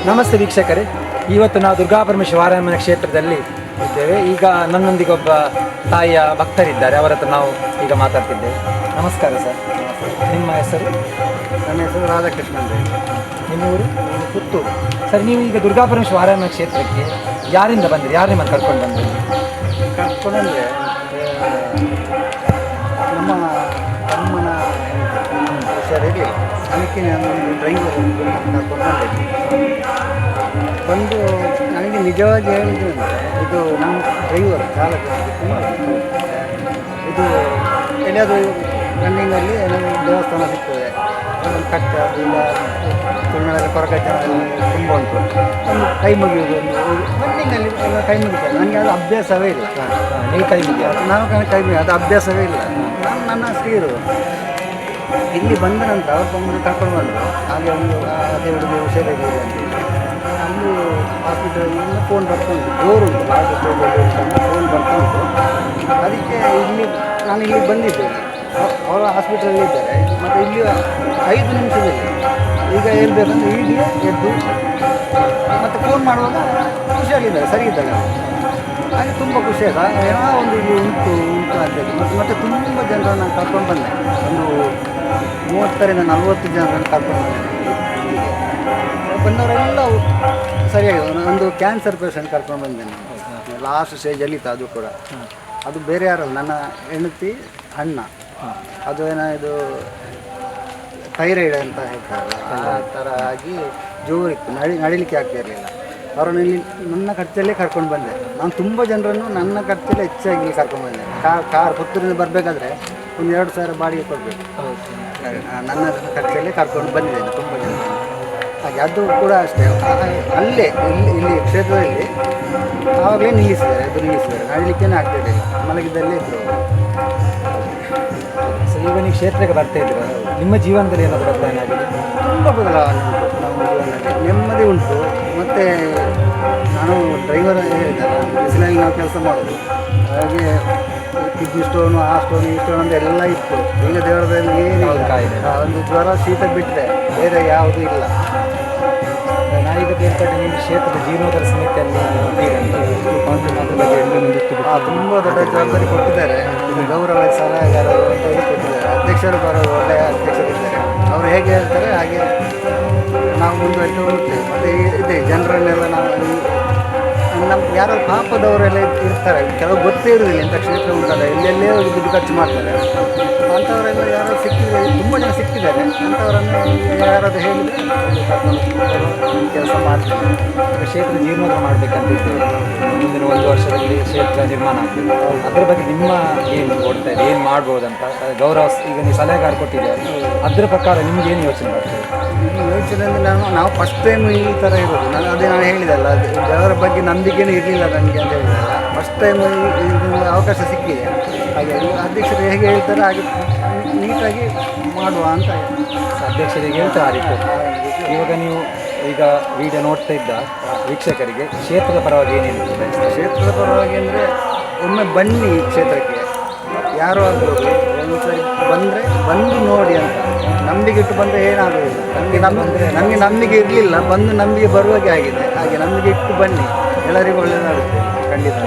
ನಮಸ್ತೆ ವೀಕ್ಷಕರೇ, ಇವತ್ತು ನಾವು ದುರ್ಗಾಪರಮೇಶ್ವರಿ ವಾರಾಯಮ್ಮನ ಕ್ಷೇತ್ರದಲ್ಲಿ ಇದ್ದೇವೆ. ಈಗ ನನ್ನೊಂದಿಗೆ ಒಬ್ಬ ತಾಯಿಯ ಭಕ್ತರಿದ್ದಾರೆ, ಅವರ ಹತ್ರ ನಾವು ಈಗ ಮಾತಾಡ್ತಿದ್ದೇವೆ. ನಮಸ್ಕಾರ ಸರ್. ನಿಮ್ಮ ಹೆಸರು? ನನ್ನ ಹೆಸರು ರಾಧಾಕೃಷ್ಣ ಅಂತ. ನಿಮ್ಮ ಊರು? ಪುತ್ತೂರು. ಸರ್, ನೀವು ಈಗ ದುರ್ಗಾಪರಮೇಶ್ವರಿ ವಾರಾಯಮ್ಮನ ಕ್ಷೇತ್ರಕ್ಕೆ ಯಾರಿಂದ ಬಂದಿರಿ? ಯಾರು ನಿಮ್ಮನ್ನು ಕರ್ಕೊಂಡು ಬಂದಿರಿ? ಕರ್ಕೊಂಡ್ರೆ ನಮ್ಮ ಅಮ್ಮನ ಹುಷಾರಿರಲಿಲ್ಲ, ಅದಕ್ಕೆ ನಾನು ಡ್ರೈವರ್ ಕರ್ಕೊಂಡು ಬಂದು ನನಗೆ ನಿಜವಾಗಿ ಹೇಳಿದ್ರು ಅಂದರೆ ಇದು ನಮ್ಮ ಡ್ರೈವರ್ ಚಾಲಕ ಇದು ಎಲ್ಲಿಯಾದರೂ ರನ್ನಿಂಗಲ್ಲಿ ನಮಗೆ ದೇವಸ್ಥಾನ ಸಿಗ್ತದೆ, ಒಂದು ಕಟ್ಟ ಇಲ್ಲ ತುಳುನಾಡಲ್ಲಿ ಕೊರಕಟ್ಟ ತುಂಬ ಉಂಟು, ಒಂದು ಕೈ ಮುಗಿಯೋದು, ಒಂದು ರನ್ನಿಂಗಲ್ಲಿ ಎಲ್ಲ ಕೈ ಮುಗಿತಾರೆ. ನನಗೆ ಅದು ಅಭ್ಯಾಸವೇ ಇಲ್ಲ. ನೀವು ಕೈ ಮುಗಿ? ನಾವು ಕೈ ಮುಗಿ ಅದು ಅಭ್ಯಾಸವೇ ಇಲ್ಲ. ನಾನು ನನ್ನ ಅಷ್ಟೇ ಇರೋದು. ಇಲ್ಲಿ ಬಂದ ನಂತರ ಅವ್ರು ಬಂದು ಕರ್ಕೊಂಡು ಬಂದರು. ಹಾಗೆ ಒಂದು ಅದೇ ಹುಡುಗಿ ಹುಷಾರಿಲ್ಲ ಅಂತೇಳಿ ಅಲ್ಲಿ ಹಾಸ್ಪಿಟಲಿಂದ ಫೋನ್ ಬರ್ತಾಯಿತ್ತು, ಜೋರುಂಟು ಫೋನ್ ಬರ್ತಾಯಿತ್ತು. ಅದಕ್ಕೆ ನಾನು ಇಲ್ಲಿಗೆ ಬಂದಿದ್ದೇನೆ. ಅವರು ಹಾಸ್ಪಿಟಲಲ್ಲಿ ಇದ್ದಾರೆ. ಮತ್ತು ಇಲ್ಲಿ 5 ನಿಮಿಷದಲ್ಲಿ ಈಗ ಹೇಳ್ಬೇಕಂದ್ರೆ ಹೀಗೆ ಎದ್ದು ಮತ್ತು ಫೋನ್ ಮಾಡುವಾಗ ಖುಷಿಯಾಗಿದ್ದಾರೆ, ಸರಿ ಇದ್ದಾರೆ. ಹಾಗೆ ತುಂಬ ಖುಷಿಯಾದ ಏನೋ ಒಂದು ಇಲ್ಲಿ ಉಂಟು ಅಂತೇಳಿ ಮತ್ತು ತುಂಬ ಜನರನ್ನು ಕರ್ಕೊಂಡು ಬಂದೆ. ಒಂದು 30ರಿಂದ 40 ಜನರನ್ನು ಕರ್ಕೊಂಡು ಬಂದೆ. ಬಂದವರೆಲ್ಲ ಸರಿಯಾಗಿ ಒಂದು ಕ್ಯಾನ್ಸರ್ ಪೇಷಂಟ್ ಕರ್ಕೊಂಡು ಬಂದೇನೆ. ಲಾಸ್ಟ್ ಸ್ಟೇಜಲ್ಲಿ ಇತ್ತು. ಅದು ಕೂಡ ಅದು ಬೇರೆ ಯಾರಲ್ಲ, ನನ್ನ ಹೆಂಡತಿ ಅಣ್ಣ. ಅದು ಏನೋ ಇದು ಥೈರಾಯ್ಡ್ ಅಂತ ಹೇಳ್ತಾರಲ್ಲ, ಆ ಥರ ಆಗಿ ಜೋರಿತ್ತು, ನಡಿಲಿಕ್ಕೆ ಆಗ್ತಾ ಇರಲಿಲ್ಲ. ಅವರನ್ನು ಇಲ್ಲಿ ನನ್ನ ಖರ್ಚಲ್ಲೇ ಕರ್ಕೊಂಡು ಬಂದೆ. ನಾನು ತುಂಬ ಜನರನ್ನು ನನ್ನ ಖರ್ಚಲ್ಲೇ ಹೆಚ್ಚಾಗಿ ಕರ್ಕೊಂಡು ಬಂದೆ. ಕಾರ್ ಪುತ್ತೂರಿಂದ ಬರಬೇಕಾದ್ರೆ ಒಂದು 2,000 ಬಾಡಿಗೆ ಕೊಡಬೇಕು. ನನ್ನ ಖರ್ಚಲ್ಲೇ ಕರ್ಕೊಂಡು ಬಂದಿದ್ದೇನೆ ತುಂಬ ಜನ. ಹಾಗೆ ಅದು ಕೂಡ ಅಷ್ಟೇ, ಅಲ್ಲೇ ಇಲ್ಲಿ ಕ್ಷೇತ್ರದಲ್ಲಿ ಆವಾಗಲೇ ನಿಲ್ಲಿಸಿದ್ದಾರೆ. ನಡೀಲಿಕ್ಕೇನೆ ಆಗ್ತಿರಲಿಲ್ಲ, ಮಲಗಿದ್ದಲ್ಲೇ ಇದ್ದರು. ಸೊ ಈಗ ನೀವು ಕ್ಷೇತ್ರಕ್ಕೆ ಬರ್ತಾ ಇದ್ದೀರ, ನಿಮ್ಮ ಜೀವನದಲ್ಲಿ ಏನಾದರೂ ಬದಲಾವಣೆ ಆಗಿದೆ? ತುಂಬ ಬದಲಾವಣೆ ಉಂಟು ನಮ್ಮ ಜೀವನದಲ್ಲಿ. ನೆಮ್ಮದಿ ಉಂಟು. ಮತ್ತು ನಾನು ಡ್ರೈವರ್ ಹೇಳಿದ್ದಲ್ಲ, ಬಿಸಿಲಲ್ಲಿ ನಾವು ಕೆಲಸ ಮಾಡೋದು. ಹಾಗೆ ಕಿಡ್ನಿ ಸ್ಟೋನು, ಆ ಸ್ಟೋನು, ಈ ಸ್ಟೋನ್ ಅಂತ ಎಲ್ಲ ಇತ್ತು. ಈಗ ದೇವರದಲ್ಲಿ ಏನಿಲ್ಲ, ಒಂದು ಜ್ವರ ಶೀತ ಬಿಟ್ಟರೆ ಬೇರೆ ಯಾವುದೂ ಇಲ್ಲ. ನಾವೀಗ ಬೇರ್ಪಟ್ಟು ನಿಮ್ಮ ಕ್ಷೇತ್ರದ ಜೀರ್ಣೋದ್ಧಾರ ಸಮಿತಿಯಲ್ಲಿ ತುಂಬ ದೊಡ್ಡ ಜವಾಬ್ದಾರಿ ಕೊಟ್ಟಿದ್ದಾರೆ. ಗೌರವ ಸಲಹೆಗಾರರು ಅಂತ ಹೇಳಿ ಕೊಟ್ಟಿದ್ದಾರೆ. ಅಧ್ಯಕ್ಷರು ಬರೋದು ಒಳ್ಳೆಯ ಅಧ್ಯಕ್ಷರಿದ್ದಾರೆ. ಅವರು ಹೇಗೆ ಹೇಳ್ತಾರೆ ಹಾಗೆ ನಾವು ಮುಂದುವರಿದು ಹೋಗ್ತೇವೆ. ಮತ್ತು ಇದೆ ಜನರನ್ನೆಲ್ಲ ನಾವು ನಮ್ಮ ಯಾರೋ ಪಾಪದವರೆಲ್ಲ ಇರ್ತಾರೆ, ಕೆಲವು ಗೊತ್ತೇ ಇರೋದಿಲ್ಲ ಇಂಥ ಕ್ಷೇತ್ರ ಉಂಟಲ್ಲ, ಎಲ್ಲೆಲ್ಲೇ ದುಡ್ಡು ಖರ್ಚು ಮಾಡ್ತಾರೆ. ಅಂಥವರೆಲ್ಲ ಯಾರೋ ಸಿಕ್ಕಿದ್ದಾರೆ, ತುಂಬ ಜನ ಸಿಕ್ಕಿದ್ದಾರೆ. ಅಂಥವರನ್ನು ಯಾರಾದರೂ ಹೇಳಿದರೆ ಕೆಲಸ ಮಾಡ್ತಾರೆ. ಕ್ಷೇತ್ರ ಜೀರ್ಣೋದ್ಧಾರ ಮಾಡಬೇಕಂತಿದ್ದೇವೆ. ಮುಂದಿನ 1 ವರ್ಷದಲ್ಲಿ ಕ್ಷೇತ್ರ ನಿರ್ಮಾಣ ಆಗಬೇಕು. ಅದರ ಬಗ್ಗೆ ನಿಮ್ಮ ಏನು ಓಡ್ತಾ ಇದೆ, ಏನು ಮಾಡ್ಬೋದಂತ ಗೌರವ ಈಗ ನೀವು ಸಲಹೆಗಾರ ಕೊಟ್ಟಿದ್ದಾರೆ, ಅದರ ಪ್ರಕಾರ ನಿಮ್ಗೆ ಏನು ಯೋಚನೆ ಬರ್ತದೆ? ಯೋಚನೆ ಅಂದರೆ ನಾವು ಫಸ್ಟ್ ಟೈಮ್ ಈ ಥರ ಇರೋದು. ನಾನು ಹೇಳಿದಲ್ಲ, ದೇವರ ಬಗ್ಗೆ ನಂಬಿಕೆನೇ ಇರಲಿಲ್ಲ ನನಗೆ ಅಂತ ಹೇಳಿದಲ್ಲ. ಫಸ್ಟ್ ಟೈಮ್ ಅವಕಾಶ ಸಿಕ್ಕಿದೆ. ಹಾಗೆ ಅಧ್ಯಕ್ಷರು ಹೇಗೆ ಹೇಳ್ತಾರೆ ಹಾಗೆ ನೀಟಾಗಿ ಮಾಡುವ ಅಂತ ಅಧ್ಯಕ್ಷರಿಗೆ ಹೇಳ್ತಾರೆ ಆ ರೀತಿ. ಇವಾಗ ನೀವು ಈಗ ವಿಡಿಯೋ ನೋಡ್ತಾ ಇದ್ದ ವೀಕ್ಷಕರಿಗೆ ಕ್ಷೇತ್ರದ ಪರವಾಗಿ ಏನೇನು? ಕ್ಷೇತ್ರದ ಪರವಾಗಿ ಅಂದರೆ ಒಮ್ಮೆ ಬನ್ನಿ ಕ್ಷೇತ್ರಕ್ಕೆ, ಯಾರು ಆಗ್ಬೋದು, ಒಂದು ಸರಿ ಬಂದು ನೋಡಿ ಅಂತ. ನಂಬಿಕೆ ಇಟ್ಟು ಬಂದರೆ ಏನಾಗೋದಿಲ್ಲ. ನನಗೆ ನಂಬಿಕೆ ಇರಲಿಲ್ಲ, ಬಂದು ನಂಬಿಕೆ ಬರುವಾಗೆ ಆಗಿದೆ. ಹಾಗೆ ನಂಬಿಕೆ ಇಟ್ಟು ಬನ್ನಿ, ಎಲ್ಲರಿಗೂ ಒಳ್ಳೆಯದಾಗುತ್ತೆ ಖಂಡಿತ.